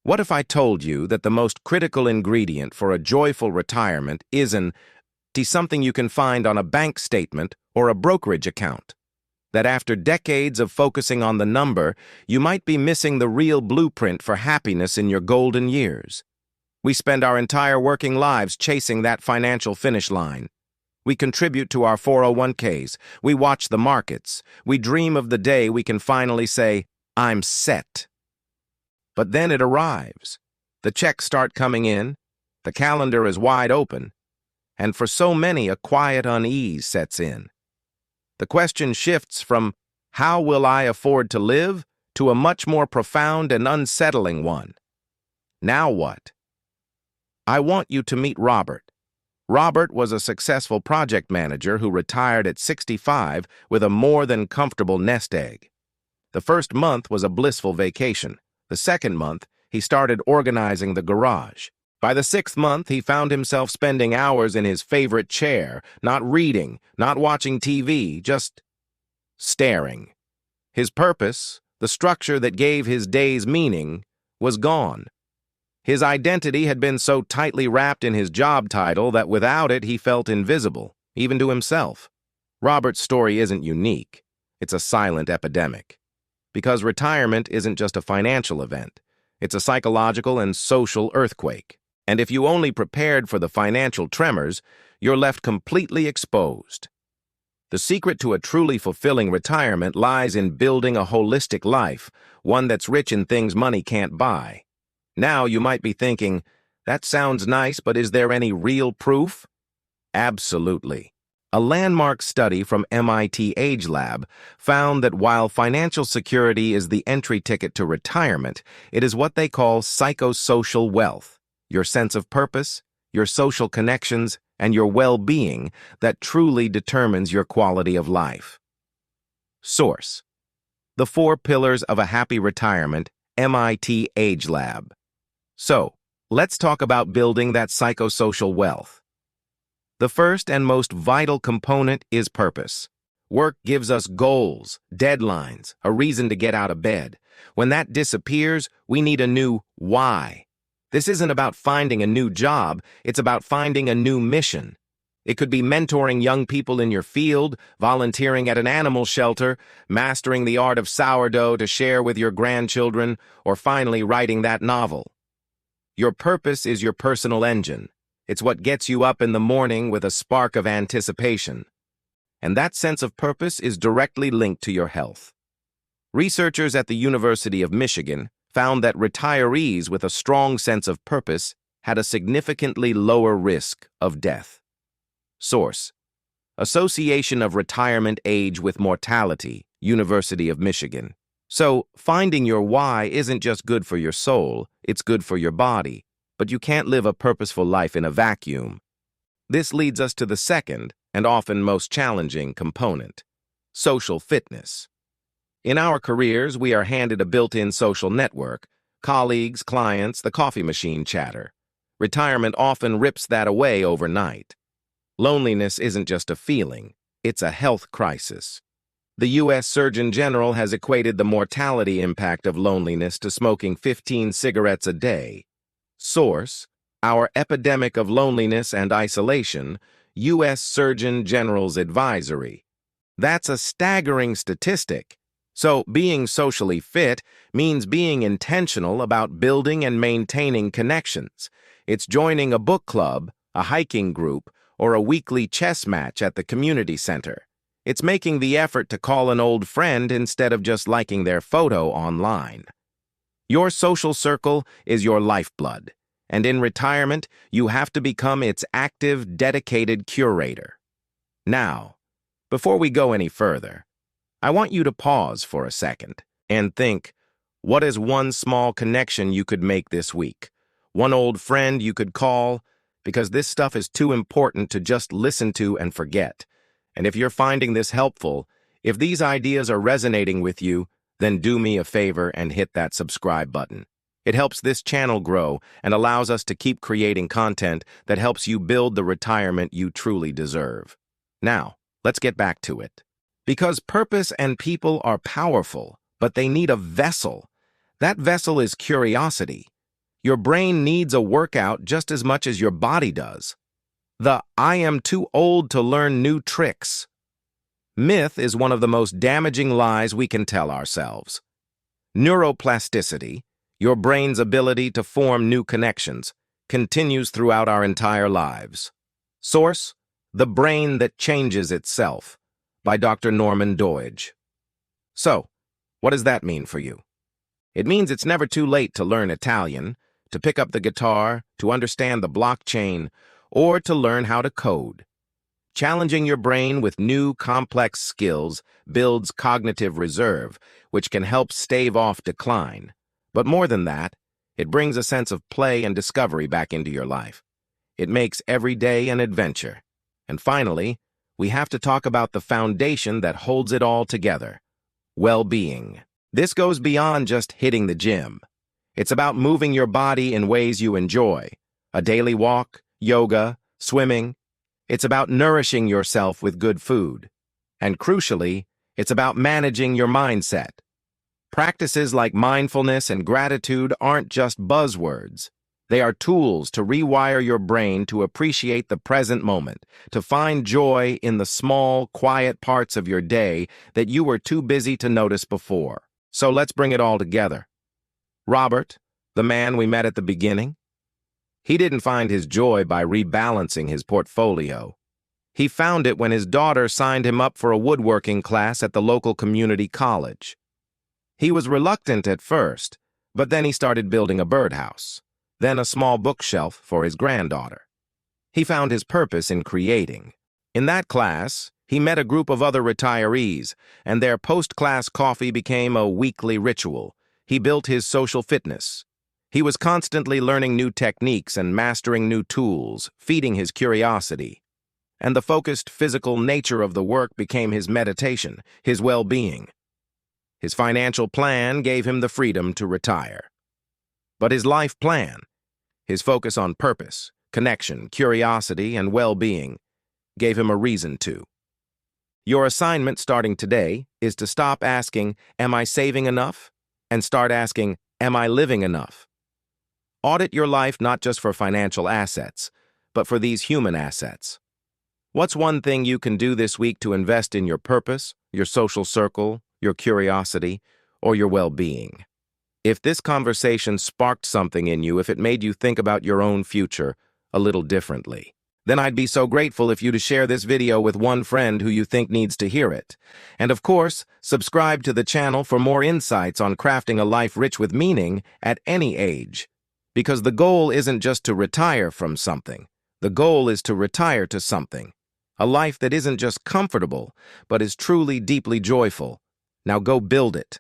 What if I told you that the most critical ingredient for a joyful retirement isn't something you can find on a bank statement or a brokerage account? That after decades of focusing on the number, you might be missing the real blueprint for happiness in your golden years. We spend our entire working lives chasing that financial finish line. We contribute to our 401ks, we watch the markets, we dream of the day we can finally say, "I'm set." But then it arrives. The checks start coming in, the calendar is wide open, and for so many, a quiet unease sets in. The question shifts from, "How will I afford to live?" to a much more profound and unsettling one. Now what? I want you to meet Robert. Robert was a successful project manager who retired at 65 with a more than comfortable nest egg. The first month was a blissful vacation. The second month, he started organizing the garage. By the sixth month, he found himself spending hours in his favorite chair, not reading, not watching TV, just staring. His purpose, the structure that gave his days meaning, was gone. His identity had been so tightly wrapped in his job title that without it he felt invisible, even to himself. Robert's story isn't unique. It's a silent epidemic. Because retirement isn't just a financial event. It's a psychological and social earthquake. And if you only prepared for the financial tremors, you're left completely exposed. The secret to a truly fulfilling retirement lies in building a holistic life, one that's rich in things money can't buy. Now you might be thinking, that sounds nice, but is there any real proof? Absolutely. A landmark study from MIT AgeLab found that while financial security is the entry ticket to retirement, it is what they call psychosocial wealth, your sense of purpose, your social connections, and your well-being that truly determines your quality of life. Source: The 4 Pillars of a Happy Retirement, MIT AgeLab. So, let's talk about building that psychosocial wealth. The first and most vital component is purpose. Work gives us goals, deadlines, a reason to get out of bed. When that disappears, we need a new why. This isn't about finding a new job, it's about finding a new mission. It could be mentoring young people in your field, volunteering at an animal shelter, mastering the art of sourdough to share with your grandchildren, or finally writing that novel. Your purpose is your personal engine. It's what gets you up in the morning with a spark of anticipation. And that sense of purpose is directly linked to your health. Researchers at the University of Michigan found that retirees with a strong sense of purpose had a significantly lower risk of death. Source: Association of Retirement Age with Mortality, University of Michigan. So, finding your why isn't just good for your soul, it's good for your body. But you can't live a purposeful life in a vacuum. This leads us to the second, and often most challenging, component: social fitness. In our careers, we are handed a built-in social network, colleagues, clients, the coffee machine chatter. Retirement often rips that away overnight. Loneliness isn't just a feeling, it's a health crisis. The U.S. Surgeon General has equated the mortality impact of loneliness to smoking 15 cigarettes a day. Source: Our Epidemic of Loneliness and Isolation, U.S. Surgeon General's Advisory. That's a staggering statistic. So, being socially fit means being intentional about building and maintaining connections. It's joining a book club, a hiking group, or a weekly chess match at the community center. It's making the effort to call an old friend instead of just liking their photo online. Your social circle is your lifeblood, and in retirement, you have to become its active, dedicated curator. Now, before we go any further, I want you to pause for a second and think, what is one small connection you could make this week? One old friend you could call? Because this stuff is too important to just listen to and forget. And if you're finding this helpful, if these ideas are resonating with you, then do me a favor and hit that subscribe button. It helps this channel grow and allows us to keep creating content that helps you build the retirement you truly deserve. Now, let's get back to it. Because purpose and people are powerful, but they need a vessel. That vessel is curiosity. Your brain needs a workout just as much as your body does. The "I am too old to learn new tricks" myth is one of the most damaging lies we can tell ourselves. Neuroplasticity, your brain's ability to form new connections, continues throughout our entire lives. Source: The Brain That Changes Itself, by Dr. Norman Doidge. So, what does that mean for you? It means it's never too late to learn Italian, to pick up the guitar, to understand the blockchain, or to learn how to code. Challenging your brain with new, complex skills builds cognitive reserve, which can help stave off decline. But more than that, it brings a sense of play and discovery back into your life. It makes every day an adventure. And finally, we have to talk about the foundation that holds it all together: well-being. This goes beyond just hitting the gym. It's about moving your body in ways you enjoy: a daily walk, yoga, swimming. It's about nourishing yourself with good food. And crucially, it's about managing your mindset. Practices like mindfulness and gratitude aren't just buzzwords. They are tools to rewire your brain to appreciate the present moment, to find joy in the small, quiet parts of your day that you were too busy to notice before. So let's bring it all together. Robert, the man we met at the beginning, he didn't find his joy by rebalancing his portfolio. He found it when his daughter signed him up for a woodworking class at the local community college. He was reluctant at first, but then he started building a birdhouse, then a small bookshelf for his granddaughter. He found his purpose in creating. In that class, he met a group of other retirees, and their post-class coffee became a weekly ritual. He built his social fitness. He was constantly learning new techniques and mastering new tools, feeding his curiosity. And the focused physical nature of the work became his meditation, his well-being. His financial plan gave him the freedom to retire. But his life plan, his focus on purpose, connection, curiosity, and well-being, gave him a reason to. Your assignment starting today is to stop asking, "Am I saving enough?" and start asking, "Am I living enough?" Audit your life not just for financial assets, but for these human assets. What's one thing you can do this week to invest in your purpose, your social circle, your curiosity, or your well-being? If this conversation sparked something in you, if it made you think about your own future a little differently, then I'd be so grateful if you to share this video with one friend who you think needs to hear it. And of course, subscribe to the channel for more insights on crafting a life rich with meaning at any age. Because the goal isn't just to retire from something. The goal is to retire to something. A life that isn't just comfortable, but is truly deeply joyful. Now go build it.